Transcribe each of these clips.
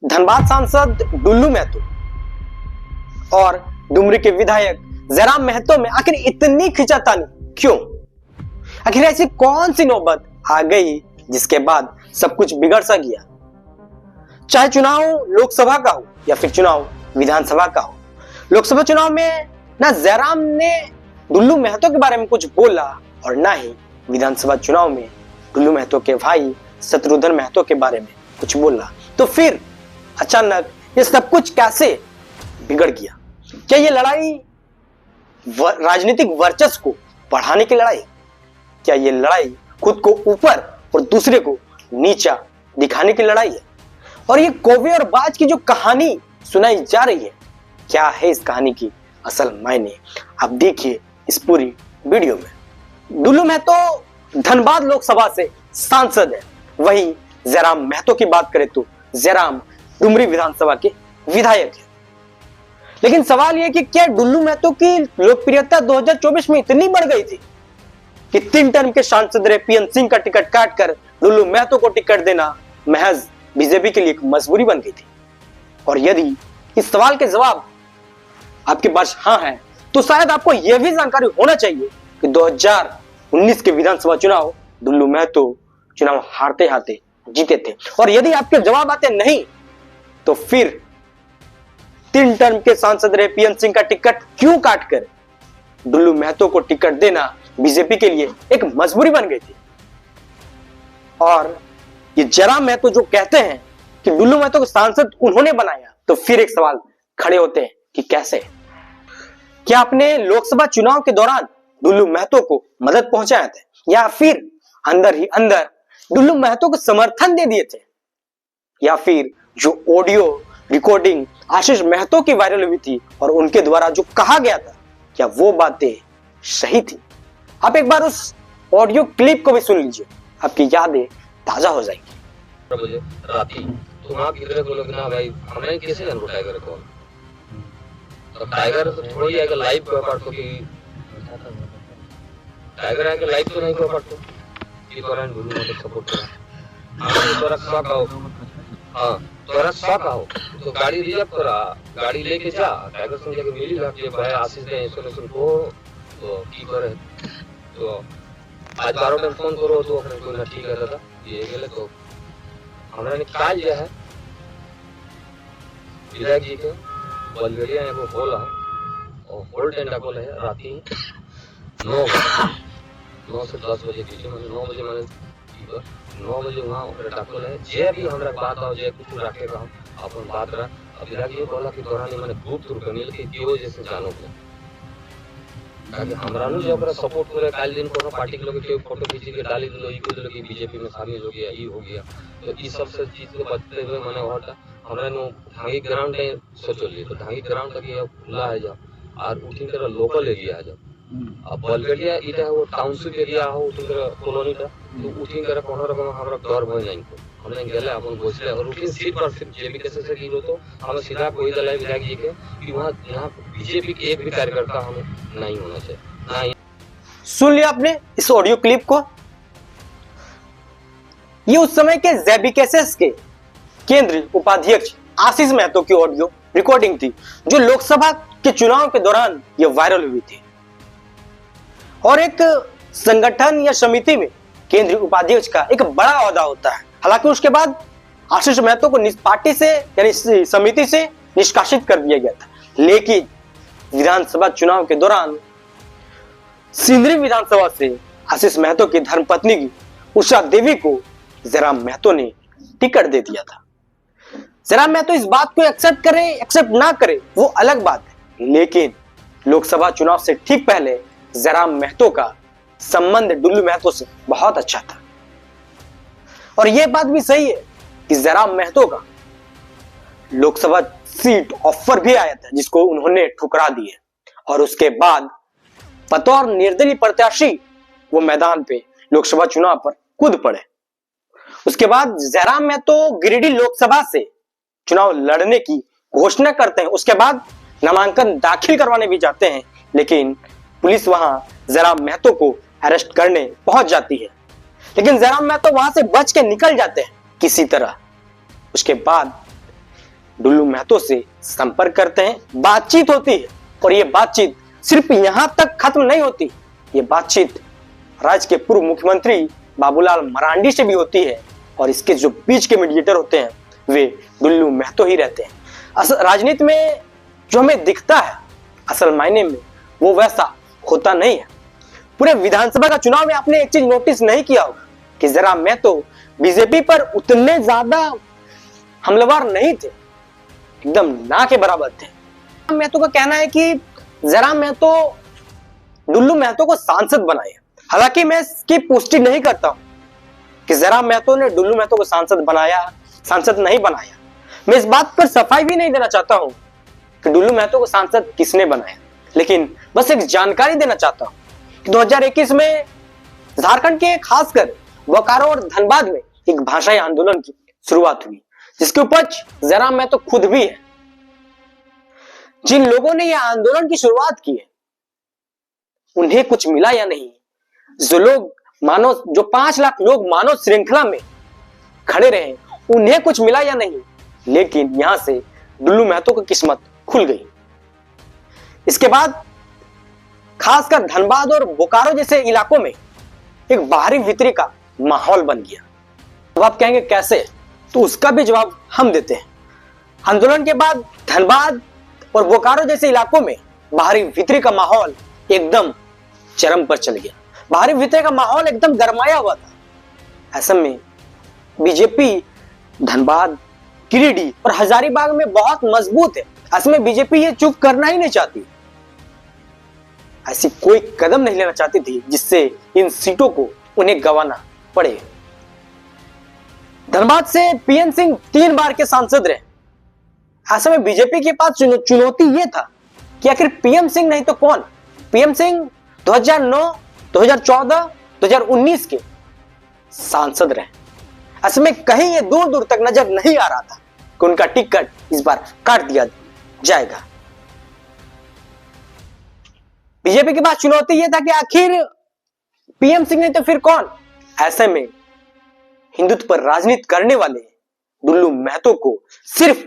धनबाद सांसद डुल्लू महतो और डुमरी के विधायक जयराम महतो में आखिर इतनी खिंचातानी क्यों? आखिर ऐसी कौन सी नौबत आ गई जिसके बाद सब कुछ बिगड़ सा गया? चाहे चुनाव लोकसभा का हो या फिर चुनाव विधानसभा का हो, लोकसभा चुनाव में ना जयराम ने डुल्लू महतो के बारे में कुछ बोला और ना ही विधानसभा चुनाव में डुल्लू महतो के भाई शत्रुघ्न महतो के बारे में कुछ बोला। तो फिर अचानक ये सब कुछ कैसे बिगड़ गया? क्या ये लड़ाई राजनीतिक वर्चस्व को बढ़ाने की लड़ाई? क्या ये लड़ाई खुद को ऊपर और दूसरे को नीचा दिखाने की लड़ाई है? और ये कौवे और बाज की जो कहानी सुनाई जा रही है, क्या है इस कहानी की असल मायने? आप देखिए इस पूरी वीडियो में। डुल्लू महतो धनबाद लोकसभा से सांसद है, वहीं जयराम महतो की बात करें तो जयराम डुमरी विधानसभा के विधायक है। लेकिन सवाल यह कि क्या डुल्लू महतो की लोकप्रियता 2024 में इतनी बढ़ गई थी कि 3 टर्म के सांसद रहे पीएन सिंह का टिकट काटकर डुल्लू महतो को टिकट देना महज बीजेपी के लिए एक मजबूरी बन गई थी? और यदि इस सवाल के जवाब आपके पास हाँ है तो शायद आपको यह भी जानकारी होना चाहिए कि 2019 के विधानसभा चुनाव डुल्लू महतो चुनाव हारते हारते जीते थे। और यदि आपके जवाब आते नहीं तो फिर 3 टर्म के सांसद रहे पीएन सिंह का टिकट क्यों काटकर डुल्लू महतो को टिकट देना बीजेपी के लिए एक मजबूरी बन गई थी? और ये जयराम महतो जो कहते हैं कि डुल्लू महतो को सांसद उन्होंने बनाया, तो फिर एक सवाल खड़े होते हैं कि कैसे? क्या आपने लोकसभा चुनाव के दौरान डुल्लू महतो को मदद पहुंचाया था या फिर अंदर ही अंदर डुल्लू महतो को समर्थन दे दिए थे? या फिर जो ऑडियो रिकॉर्डिंग आशीष महतो की वायरल हुई थी और उनके द्वारा जो कहा गया था, क्या वो बातें सही थी? आप एक बार उस ऑडियो क्लिप को भी सुन लीजिए, आपकी यादें ताजा हो जाएंगी। मुझे राती तो वहां किधर बोलोगे ना भाई, हमने कैसे जान को टाइगर को? तो टाइगर तो थोड़ी आएगा लाइव को पार्ट को कि टाइगर आएगा लाइव तो नहीं को पार्ट को कि तोरा डुल्लू महतो सपोर्ट करा। हम तोरा शौक हो, हां तोरा शौक हो तो गाड़ी रिजर्व करा, गाड़ी लेके जा, टाइगर संग जाके मिली जा के भाई आशीष ने सुन को तो की करे। तो आज 12 टाइम फोन करो तो अपने को ना ठीक है दादा ये गेले तो हमरा ने काल जो है विधायक जी के बलगड़िया एगो होल है और होल टेंडा बोले है राती 9 से 10 बजे बीच में 9 बजे मैंने 9 बजे वहाँ डाकल है जे भी हमरा बात हो जे कुछ रखेगा हम अपन बात रहा। अब विधायक जी बोला कि तोरा ने मैंने गुप्त रूप में मिल के दियो जैसे जानो के ताकि हमरा नु जो सपोर्ट करे काल दिन कोनो पार्टी के लोग के फोटो खींच के डाली दिलो ई को कि बीजेपी में शामिल हो गया ई हो गया। तो ई सब से चीज को बचते हुए मैंने होता हमरा नु ढांगी ग्राउंड है सोचो लिए तो ढांगी ग्राउंड तक ये खुला है जा और उठिन कर लोकल एरिया है जा। अब बलगड़िया इटा वो टाउनशिप एरिया हो उठिन कर कॉलोनी का तो उठिन कर कोनो रकम हमरा डर भय नहीं को हमने गेले अपन घोषले और उठिन सीट पर सिर्फ जेबी कैसे से गिरो तो हम सीधा कोई दलाई विधायक जी के कि वहां यहां बीजेपी के एक भी कार्यकर्ता हम नहीं होना चाहिए ना। सुन लिया आपने इस ऑडियो क्लिप को? ये उस समय के जेबीकेएसएस के केंद्रीय उपाध्यक्ष आशीष महतो की ऑडियो रिकॉर्डिंग थी जो लोकसभा के चुनाव के दौरान ये वायरल हुई थी। और एक संगठन या समिति में केंद्रीय उपाध्यक्ष का एक बड़ा ओहदा होता है। हालांकि उसके बाद आशीष महतो को पार्टी से यानी समिति से निष्कासित कर दिया गया था, लेकिन विधानसभा चुनाव के दौरान सिंदरी विधानसभा से आशीष महतो की धर्मपत्नी की उषा देवी को जयराम महतो ने टिकट दे दिया था। जयराम महतो इस बात को एक्सेप्ट करे एक्सेप्ट ना करे वो अलग बात है, लेकिन लोकसभा चुनाव से ठीक पहले जयराम महतो का संबंध डुल्लू महतो से बहुत अच्छा था। और यह बात भी सही है कि जयराम महतो का लोकसभा सीट ऑफर भी आया था जिसको उन्होंने ठुकरा दिया और उसके बाद बतौर निर्दलीय प्रत्याशी वो मैदान पे लोकसभा चुनाव पर कूद पड़े। उसके बाद जयराम महतो गिरिडीह लोकसभा से चुनाव लड़ने की घोषणा करते हैं। उसके बाद नामांकन दाखिल करवाने भी जाते हैं, लेकिन पुलिस वहां जयराम महतो को अरेस्ट करने पहुंच जाती है, लेकिन जयराम महतो वहां से बच के निकल जाते हैं किसी तरह। उसके बाद डुल्लू महतो से संपर्क करते हैं, बातचीत होती है और ये बातचीत सिर्फ यहां तक खत्म नहीं होती, ये बातचीत राज्य के पूर्व मुख्यमंत्री बाबूलाल मरांडी से भी होती है और इसके जो बीच के मीडिएटर होते हैं वे डुल्लू महतो ही रहते हैं। राजनीति में जो हमें दिखता है असल मायने में वो वैसा होता नहीं है। पूरे विधानसभा का चुनाव में आपने एक चीज नोटिस नहीं किया होगा कि जरा महतो बीजेपी पर उतने ज्यादा हमलावर नहीं थे, एकदम ना के बराबर थे। महतो का कहना है कि जरा महतो डुल्लू महतो को सांसद बनाया। हालांकि मैं इसकी पुष्टि नहीं करता हूं कि जरा महतो ने डुल्लू महतो को सांसद बनाया, सांसद नहीं बनाया। मैं इस बात पर सफाई भी नहीं देना चाहता हूं कि डुल्लू महतो को सांसद किसने बनाया, लेकिन बस एक जानकारी देना चाहता हूं कि 2021 में झारखंड के खासकर बोकारो और धनबाद में एक भाषाई आंदोलन की शुरुआत हुई, जिसके उपज जरा महतो खुद भी है। जिन लोगों ने यह आंदोलन की शुरुआत की है उन्हें कुछ मिला या नहीं, जो 5 लाख लोग मानव श्रृंखला में खड़े रहे उन्हें कुछ मिला या नहीं, लेकिन यहां से डुल्लू महतो की किस्मत खुल गई। इसके बाद खासकर धनबाद और बोकारो जैसे इलाकों में एक बाहरी भीतरी का माहौल बन गया। अब आप कहेंगे कैसे, तो उसका भी जवाब हम देते हैं। आंदोलन के बाद धनबाद और बोकारो जैसे इलाकों में बाहरी भीतरी का माहौल एकदम चरम पर चल गया। बाहरी भीतरी का माहौल एकदम गरमाया हुआ था। ऐसे में बीजेपी धनबाद, गिरिडीह और हजारीबाग में बहुत मजबूत है। ऐसे में बीजेपी ये चुप करना ही नहीं चाहती, ऐसी कोई कदम नहीं लेना चाहती थी जिससे इन सीटों को उन्हें गंवाना पड़े। धनबाद से पीएन सिंह 3 बार के सांसद रहे। ऐसे में बीजेपी के पास चुनौती यह था कि आखिर पीएम सिंह नहीं तो कौन। पीएम सिंह 2009, 2014, 2019 के सांसद रहे। ऐसे में कहीं ये दूर दूर तक नजर नहीं आ रहा था कि उनका टिकट इस बार काट दिया जाएगा। बीजेपी के पास चुनौती यह था कि आखिर पीएम सिंह नहीं तो फिर कौन। ऐसे में हिंदुत्व पर राजनीति करने वाले डुल्लू महतो को सिर्फ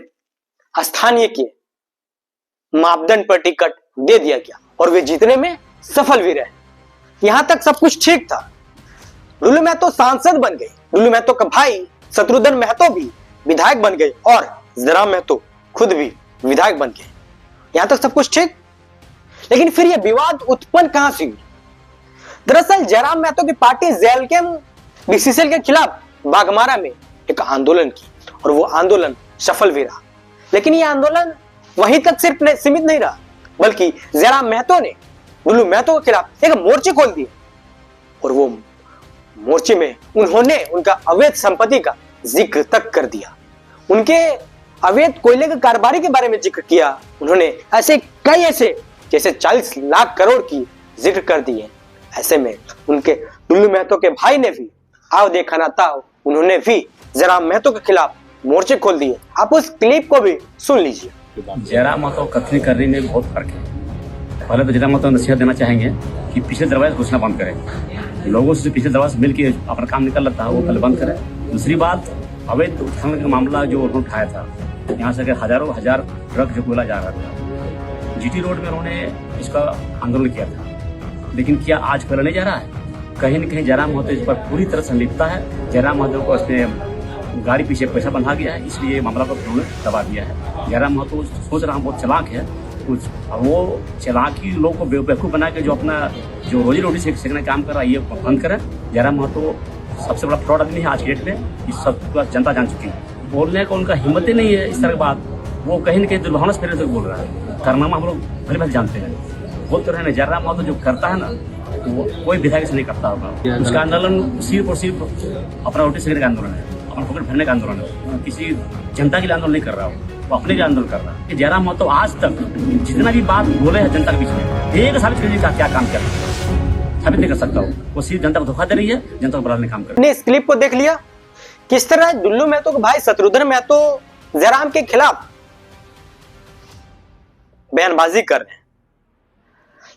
स्थानीय के मापदंड पर टिकट दे दिया गया और वे जीतने में सफल भी रहे। यहां तक सब कुछ ठीक था। डुल्लू महतो सांसद बन गए, डुल्लू महतो का भाई शत्रुघ्न महतो भी विधायक बन गए और जरा महतो खुद भी विधायक बन गए। यहां तक सब कुछ ठीक, लेकिन फिर यह विवाद उत्पन्न कहां से हुई। दरअसल जयराम महतो की पार्टी जेएलकेम बीसीसीएल के खिलाफ बाघमारा में एक आंदोलन की और वो आंदोलन सफल भी रहा। लेकिन यह आंदोलन वहीं तक सिर्फ सीमित नहीं रहा, बल्कि जयराम महतो ने डुल्लू महतो के खिलाफ एक मोर्चे खोल दिए और वो मोर्चे में उन्होंने उनका अवैध संपत्ति का जिक्र तक कर दिया। उनके अवैध कोयले के कारोबारी के बारे में जिक्र किया। उन्होंने ऐसे जैसे 40 लाख करोड़ की जिक्र कर दिए। ऐसे में उनके डुल्लू महतो के भाई ने भी आओ देखा ना ताओ, उन्होंने भी जयराम महतो के खिलाफ मोर्चे खोल दिए। आप उस क्लिप को भी सुन लीजिए। जयराम महतो कथनी करने में बहुत फर्क है। पहले तो जयराम महतो नसीहत देना चाहेंगे कि पिछले दरवाजे घोषणा बंद करें, लोगों से पिछले दरवाजे मिल के अपना काम निकल रहा था वो पहले बंद करें। दूसरी बात, अवैध उत्खनन का मामला जो उन्होंने उठाया था, यहाँ से हजारों हजार ट्रक जो कोयला जा रहा था, जीटी रोड में उन्होंने इसका आंदोलन किया था। लेकिन क्या आज कोयला नहीं जा रहा है? कहीं न कहीं जयराम महतो इस पर पूरी तरह संलिप्तता है। जयराम महतो को इसमें गाड़ी पीछे पैसा बंधा गया है, इसलिए मामला को उन्होंने दबा दिया है। जयराम महतो सोच रहा बहुत चालाक है कुछ, वो चालाकी लोग को बेवकूफ़ बना के जो अपना जो रोजी रोटी सेकने काम कर रहा है ये बंद करें। जयराम महतो सबसे बड़ा फ्रॉड आदमी है आज के डेट में, इस सब जनता जान चुकी है। बोलने का उनका हिम्मत ही नहीं है इस तरह की बात। वो कहीं न कहीं दुर्भावना से फिर बोल रहा है। कारनामा हम लोग भले भले जानते हैं, बोलते रहे। जयराम महतो जो करता है ना वो कोई विधायक से नहीं करता होगा। उसका आंदोलन सिर्फ और सिर्फ अपना रोटी सेकने का आंदोलन है, अपना पॉकेट भरने का आंदोलन है। किसी जनता के लिए आंदोलन नहीं कर रहा हो, वो अपने लिए आंदोलन कर रहा है। जयराम महतो आज तक जितना भी बात बोले हैं जनता के बीच में, एक साबित करने का क्या काम किया साबित नहीं कर सकता हो। वो सिर्फ जनता को धोखा दे रही है, जनता को बढ़ाने काम कर रही है। इस क्लिप को देख लिया किस तरह डुल्लू महतो के भाई शत्रुघ्न महतो जयराम के खिलाफ बयानबाजी कर रहे हैं।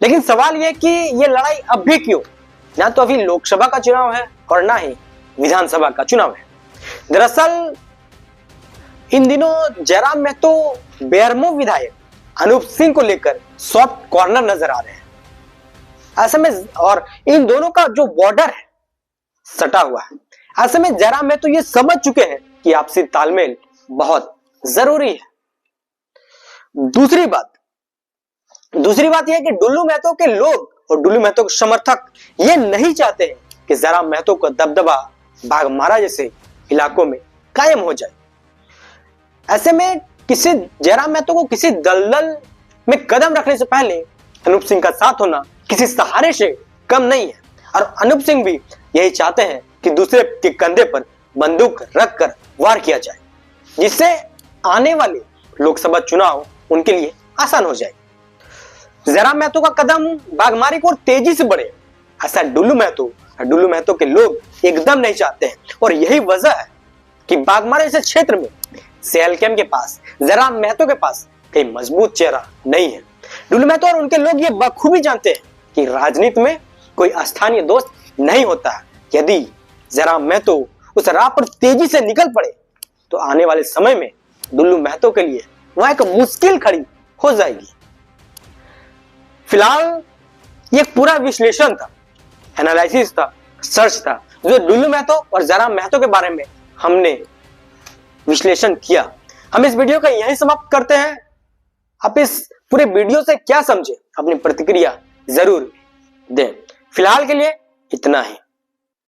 लेकिन सवाल यह कि यह लड़ाई अब भी क्यों? ना तो अभी लोकसभा का चुनाव है और ना ही विधानसभा का चुनाव है। दरअसल इन दिनों जयराम महतो बेरमो विधायक अनूप सिंह को लेकर सॉफ्ट कॉर्नर नजर आ रहे हैं। ऐसे में और इन दोनों का जो बॉर्डर है सटा हुआ है, ऐसे में जयराम महतो ये समझ चुके हैं कि आपसी तालमेल बहुत जरूरी है। दूसरी बात यह है कि डुल्लू महतो के लोग और डुल्लू महतो के समर्थक ये नहीं चाहते हैं कि जयराम महतो का दबदबा बाघमारा जैसे इलाकों में कायम हो जाए। ऐसे में जयराम महतो को किसी दलदल में कदम रखने से पहले अनूप सिंह का साथ होना किसी सहारे से कम नहीं है, और अनूप सिंह भी यही चाहते हैं कि दूसरे के कंधे पर बंदूक रखकर वार किया जाए, जिससे आने वाले लोकसभा चुनाव उनके लिए आसान हो जाए। जयराम महतो का कदम बाघमारी को और तेजी से बढ़े, ऐसा डुल्लू महतो के लोग एकदम नहीं चाहते हैं, और यही वजह है कि बाघमारा जैसे क्षेत्र में सेलकेम के पास, जयराम महतो के पास कोई मजबूत चेहरा नहीं है। डुल्लू महतो और उनके लोग ये बखूबी जानते हैं कि राजनीति में कोई स्थानीय दोस्त नहीं होता है। यदि जयराम महतो उस राह पर तेजी से निकल पड़े तो आने वाले समय में डुल्लू महतो के लिए वहां एक मुश्किल खड़ी हो जाएगी। फिलहाल ये पूरा विश्लेषण था, एनालिसिस था, सर्च था, जो डुल्लू महतो और जयराम महतो के बारे में हमने विश्लेषण किया। हम इस वीडियो को यहीं समाप्त करते हैं। आप इस पूरे वीडियो से क्या समझे, अपनी प्रतिक्रिया जरूर दें। फिलहाल के लिए इतना ही।